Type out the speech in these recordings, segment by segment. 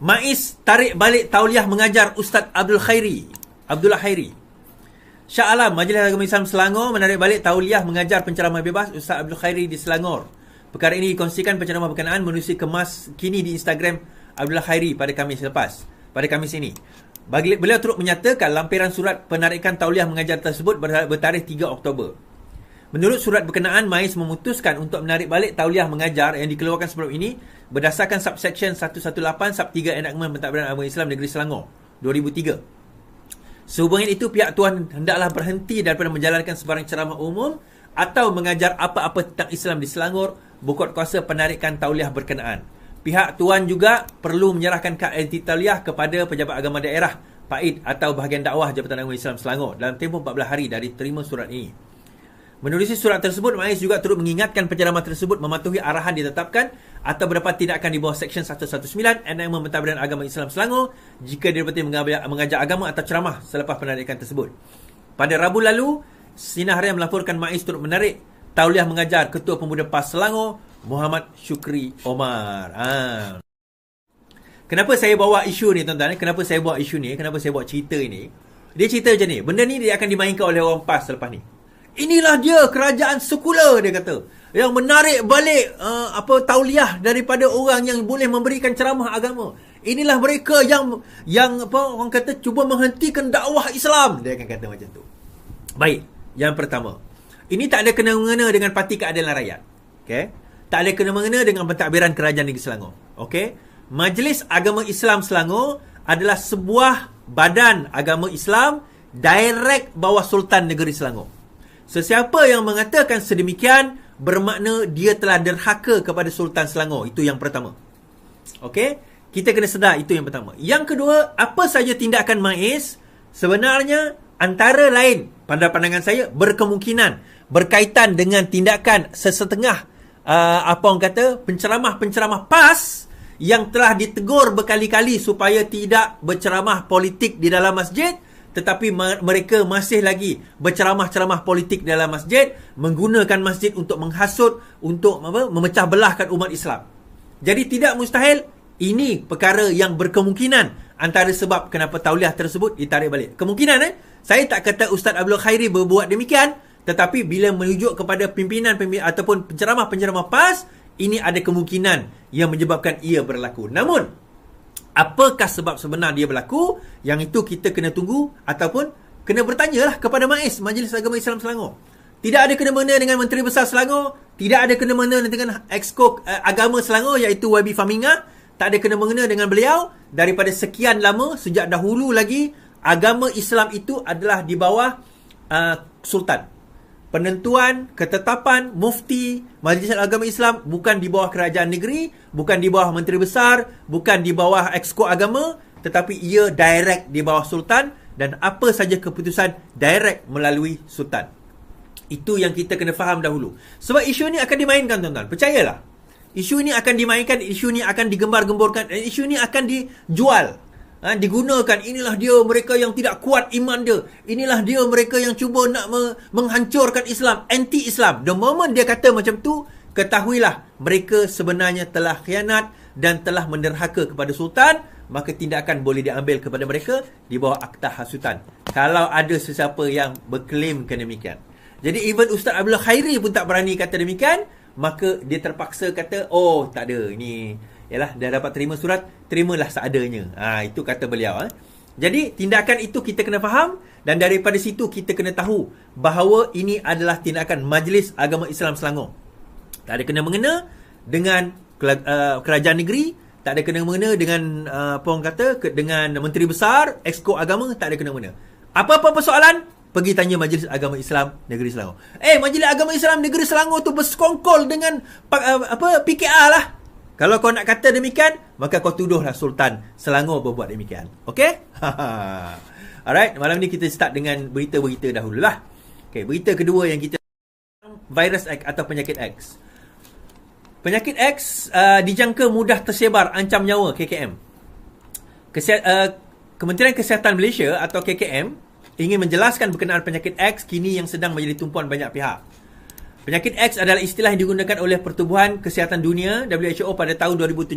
MAIS tarik balik tauliah mengajar Ustaz Abdullah Khairi. Shah Alam, Majlis Agama Islam Selangor menarik balik tauliah mengajar penceramah bebas Ustaz Abdul Khairi di Selangor. Perkara ini dikongsikan penceramah berkenaan menerusi kemas kini di Instagram Abdullah Khairi pada Khamis ini. Beliau turut menyatakan lampiran surat penarikan tauliah mengajar tersebut bertarikh 3 Oktober. Menurut surat berkenaan, MAIS memutuskan untuk menarik balik tauliah mengajar yang dikeluarkan sebelum ini berdasarkan subsection 118 sub 3 Enakmen Pentadbiran Agama Islam Negeri Selangor 2003. Sehubungan itu, pihak Tuan hendaklah berhenti daripada menjalankan sebarang ceramah umum atau mengajar apa-apa tentang Islam di Selangor berkuat kuasa penarikan tauliah berkenaan. Pihak Tuan juga perlu menyerahkan kad identiti tauliah kepada pejabat agama daerah, PAID atau bahagian dakwah Jabatan Agama Islam Selangor dalam tempoh 14 hari dari terima surat ini. Menerusi surat tersebut, MAIS juga turut mengingatkan penceramah tersebut mematuhi arahan ditetapkan atau berdapat tindakan di bawah Seksyen 119 Enakmen Pentadbiran Agama Islam Selangor jika didapati mengajar agama atau ceramah selepas penarikan tersebut. Pada Rabu lalu, Sinar Harian melaporkan MAIS turut menarik tauliah mengajar Ketua Pemuda PAS Selangor, Muhammad Syukri Omar. Kenapa saya bawa isu ni, tuan-tuan? Kenapa saya bawa cerita ini? Dia cerita macam ni. Benda ni dia akan dimainkan oleh orang PAS selepas ni. Inilah dia kerajaan sekular, dia kata, yang menarik balik tauliah daripada orang yang boleh memberikan ceramah agama. Inilah mereka yang orang kata cuba menghentikan dakwah Islam. Dia akan kata macam tu. Baik, yang pertama, ini tak ada kena-mengena dengan Parti Keadilan Rakyat. Okey? Tak ada kena-mengena dengan pentadbiran Kerajaan Negeri Selangor. Okey? Majlis Agama Islam Selangor adalah sebuah badan agama Islam direct bawah Sultan Negeri Selangor. Sesiapa yang mengatakan sedemikian bermakna dia telah derhaka kepada Sultan Selangor. Itu yang pertama. Okey? Kita kena sedar, itu yang pertama. Yang kedua, apa saja tindakan MAIS sebenarnya antara lain pada pandangan saya berkemungkinan berkaitan dengan tindakan sesetengah penceramah-penceramah PAS yang telah ditegur berkali-kali supaya tidak berceramah politik di dalam masjid, tetapi mereka masih lagi berceramah-ceramah politik dalam masjid, menggunakan masjid untuk menghasut, untuk memecah belahkan umat Islam. Jadi tidak mustahil ini perkara yang berkemungkinan antara sebab kenapa tauliah tersebut ditarik balik. Kemungkinan saya tak kata Ustaz Abdul Khairi berbuat demikian, tetapi bila merujuk kepada pimpinan ataupun penceramah-penceramah PAS, ini ada kemungkinan yang menyebabkan ia berlaku. Namun apakah sebab sebenar dia berlaku? Yang itu kita kena tunggu ataupun kena bertanyalah kepada MAIS, Majlis Agama Islam Selangor. Tidak ada kena-mengena dengan Menteri Besar Selangor, tidak ada kena-mengena dengan Exco Agama Selangor iaitu YB Faminga, tak ada kena-mengena dengan beliau. Daripada sekian lama, sejak dahulu lagi, agama Islam itu adalah di bawah Sultan. Penentuan, ketetapan, mufti, Majlis Agama Islam bukan di bawah kerajaan negeri, bukan di bawah Menteri Besar, bukan di bawah Exco Agama, tetapi ia direct di bawah Sultan, dan apa saja keputusan direct melalui Sultan. Itu yang kita kena faham dahulu. Sebab isu ini akan dimainkan, tuan-tuan. Percayalah. Isu ini akan dimainkan, isu ini akan digembar-gemborkan, dan isu ini akan dijual. Digunakan, inilah dia mereka yang tidak kuat iman dia, inilah dia mereka yang cuba nak menghancurkan Islam, anti-Islam. The moment dia kata macam tu, ketahuilah mereka sebenarnya telah khianat dan telah menderhaka kepada Sultan, maka tindakan boleh diambil kepada mereka di bawah Akta Hasutan, kalau ada sesiapa yang berklaimkan demikian. Jadi even Ustaz Abdul Khairi pun tak berani kata demikian, maka dia terpaksa kata, oh tak ada, ini yalah, dah dapat terima surat, terimalah seadanya. Itu kata beliau. Jadi tindakan itu kita kena faham, dan daripada situ kita kena tahu bahawa ini adalah tindakan Majlis Agama Islam Selangor. Tak ada kena-mengena dengan kerajaan negeri, tak ada kena-mengena dengan dengan Menteri Besar, Exco Agama, tak ada kena-mengena. Apa-apa persoalan, pergi tanya Majlis Agama Islam Negeri Selangor. Majlis Agama Islam Negeri Selangor tu bersekongkol dengan PKR lah. Kalau kau nak kata demikian, maka kau tuduhlah Sultan Selangor berbuat demikian. Okey? Alright, malam ni kita start dengan berita-berita dahululah. Okey, berita kedua yang kita, Virus X atau penyakit X. Penyakit X dijangka mudah tersebar, ancam nyawa KKM. Kementerian Kesihatan Malaysia atau KKM ingin menjelaskan berkenaan penyakit X kini yang sedang menjadi tumpuan banyak pihak. Penyakit X adalah istilah yang digunakan oleh Pertubuhan Kesihatan Dunia WHO pada tahun 2017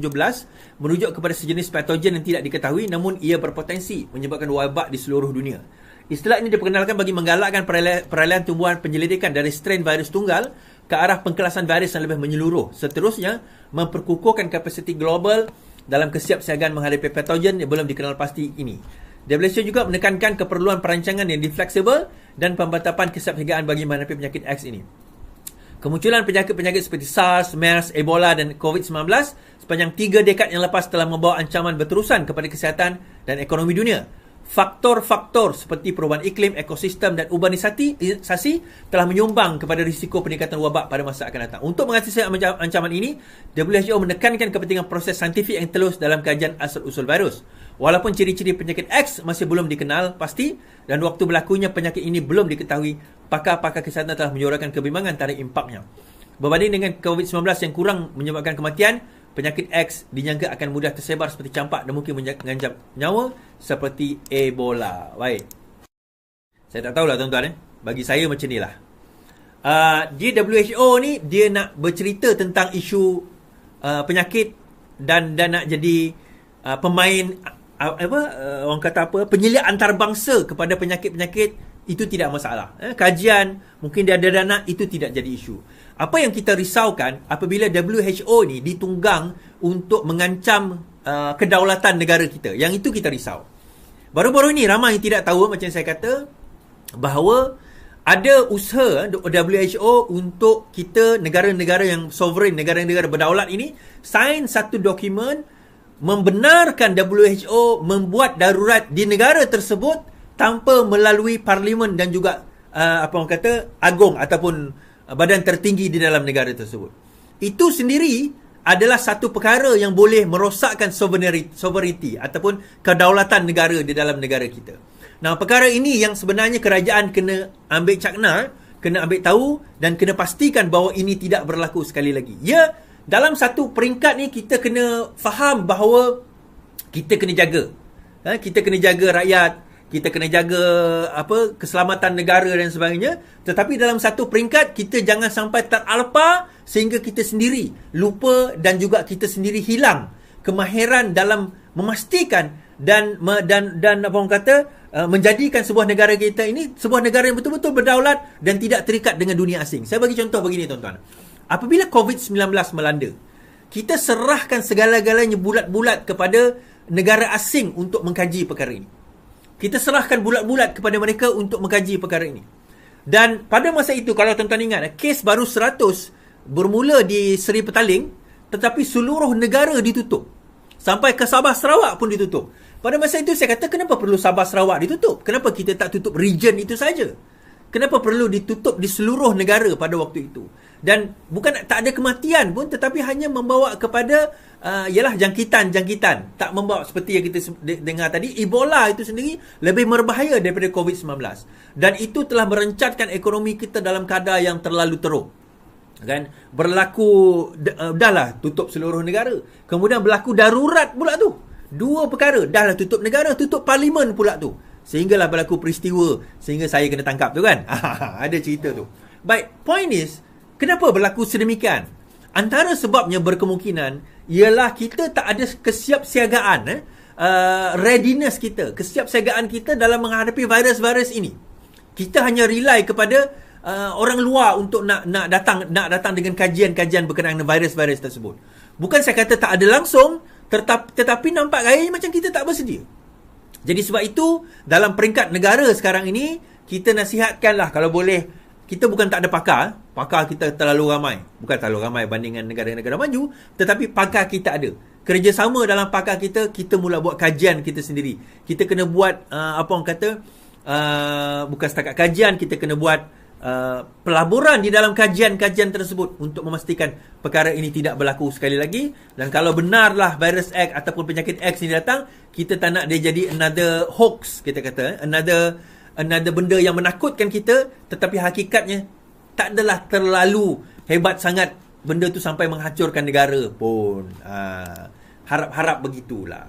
merujuk kepada sejenis patogen yang tidak diketahui namun ia berpotensi menyebabkan wabak di seluruh dunia. Istilah ini diperkenalkan bagi menggalakkan peralihan tumbuhan penyelidikan dari strain virus tunggal ke arah pengkelasan virus yang lebih menyeluruh. Seterusnya, memperkukuhkan kapasiti global dalam kesiapsiagaan menghadapi patogen yang belum dikenal pasti ini. WHO juga menekankan keperluan perancangan yang fleksibel dan pembantapan kesiapsiagaan bagi menghadapi penyakit X ini. Kemunculan penyakit-penyakit seperti SARS, MERS, Ebola dan COVID-19 sepanjang 3 dekad yang lepas telah membawa ancaman berterusan kepada kesihatan dan ekonomi dunia. Faktor-faktor seperti perubahan iklim, ekosistem dan urbanisasi telah menyumbang kepada risiko peningkatan wabak pada masa akan datang. Untuk mengatasi ancaman ini, WHO menekankan kepentingan proses saintifik yang telus dalam kajian asal-usul virus. Walaupun ciri-ciri penyakit X masih belum dikenal pasti dan waktu berlakunya penyakit ini belum diketahui, pakar-pakar kesihatan telah menyuarakan kebimbangan tarikh impaknya. Berbanding dengan COVID-19 yang kurang menyebabkan kematian, penyakit X dinyangka akan mudah tersebar seperti campak dan mungkin mengancam nyawa seperti Ebola. Baik. Saya tak tahulah tuan-tuan. Bagi saya macam inilah. Di WHO ni, dia nak bercerita tentang isu penyakit dan nak jadi pemain orang kata penyelidik antarabangsa kepada penyakit-penyakit. Itu tidak masalah. Kajian, mungkin dia ada dana, itu tidak jadi isu. Apa yang kita risaukan apabila WHO ni ditunggang untuk mengancam kedaulatan negara kita. Yang itu kita risau. Baru-baru ini ramai yang tidak tahu, macam saya kata, bahawa ada usaha WHO untuk kita, negara-negara yang sovereign, negara-negara berdaulat ini, sign satu dokumen membenarkan WHO membuat darurat di negara tersebut tanpa melalui parlimen dan juga agung ataupun badan tertinggi di dalam negara tersebut. Itu sendiri adalah satu perkara yang boleh merosakkan sovereignty ataupun kedaulatan negara di dalam negara kita. Nah, perkara ini yang sebenarnya kerajaan kena ambil cakna, kena ambil tahu dan kena pastikan bahawa ini tidak berlaku sekali lagi. Ya, dalam satu peringkat ni kita kena faham bahawa kita kena jaga. Kita kena jaga rakyat, kita kena jaga keselamatan negara dan sebagainya. Tetapi dalam satu peringkat kita jangan sampai teralpa sehingga kita sendiri lupa dan juga kita sendiri hilang kemahiran dalam memastikan dan apa orang kata menjadikan sebuah negara kita ini sebuah negara yang betul-betul berdaulat dan tidak terikat dengan dunia asing. Saya bagi contoh begini tuan-tuan. Apabila COVID-19 melanda, kita serahkan segala-galanya bulat-bulat kepada negara asing untuk mengkaji perkara ini. Kita serahkan bulat-bulat kepada mereka untuk mengkaji perkara ini. Dan pada masa itu, kalau tuan-tuan ingat, kes baru 100 bermula di Seri Petaling, tetapi seluruh negara ditutup. Sampai ke Sabah Sarawak pun ditutup. Pada masa itu saya kata, kenapa perlu Sabah Sarawak ditutup? Kenapa kita tak tutup region itu saja? Kenapa perlu ditutup di seluruh negara pada waktu itu? Dan bukan tak ada kematian pun, tetapi hanya membawa kepada ialah jangkitan. Tak membawa seperti yang kita dengar tadi. Ebola itu sendiri lebih berbahaya daripada COVID-19. Dan itu telah merencatkan ekonomi kita dalam keadaan yang terlalu teruk. Kan? Berlaku, dahlah tutup seluruh negara. Kemudian berlaku darurat pula tu. Dua perkara. Dahlah tutup negara, tutup parlimen pula tu. Sehinggalah berlaku peristiwa sehingga saya kena tangkap tu kan. Ada cerita tu. Baik, point is, kenapa berlaku sedemikian? Antara sebabnya berkemungkinan ialah kita tak ada kesiapsiagaan, readiness kita, kesiapsiagaan kita dalam menghadapi virus-virus ini. Kita hanya rely kepada orang luar untuk nak datang dengan kajian-kajian berkenaan dengan virus-virus tersebut. Bukan saya kata tak ada langsung, tetapi nampak gayanya macam kita tak bersedia. Jadi sebab itu, dalam peringkat negara sekarang ini, kita nasihatkanlah kalau boleh, kita bukan tak ada pakar. Pakar kita terlalu ramai. Bukan terlalu ramai bandingkan negara-negara maju, tetapi pakar kita ada. Kerjasama dalam pakar kita mula buat kajian kita sendiri. Kita kena buat, bukan setakat kajian, kita kena buat pelaburan di dalam kajian-kajian tersebut untuk memastikan perkara ini tidak berlaku sekali lagi. Dan kalau benarlah virus X ataupun penyakit X ini datang, kita tak nak dia jadi another hoax, kita kata, another benda yang menakutkan kita, tetapi hakikatnya tak adalah terlalu hebat sangat benda tu sampai menghancurkan negara pun. Harap-harap begitulah.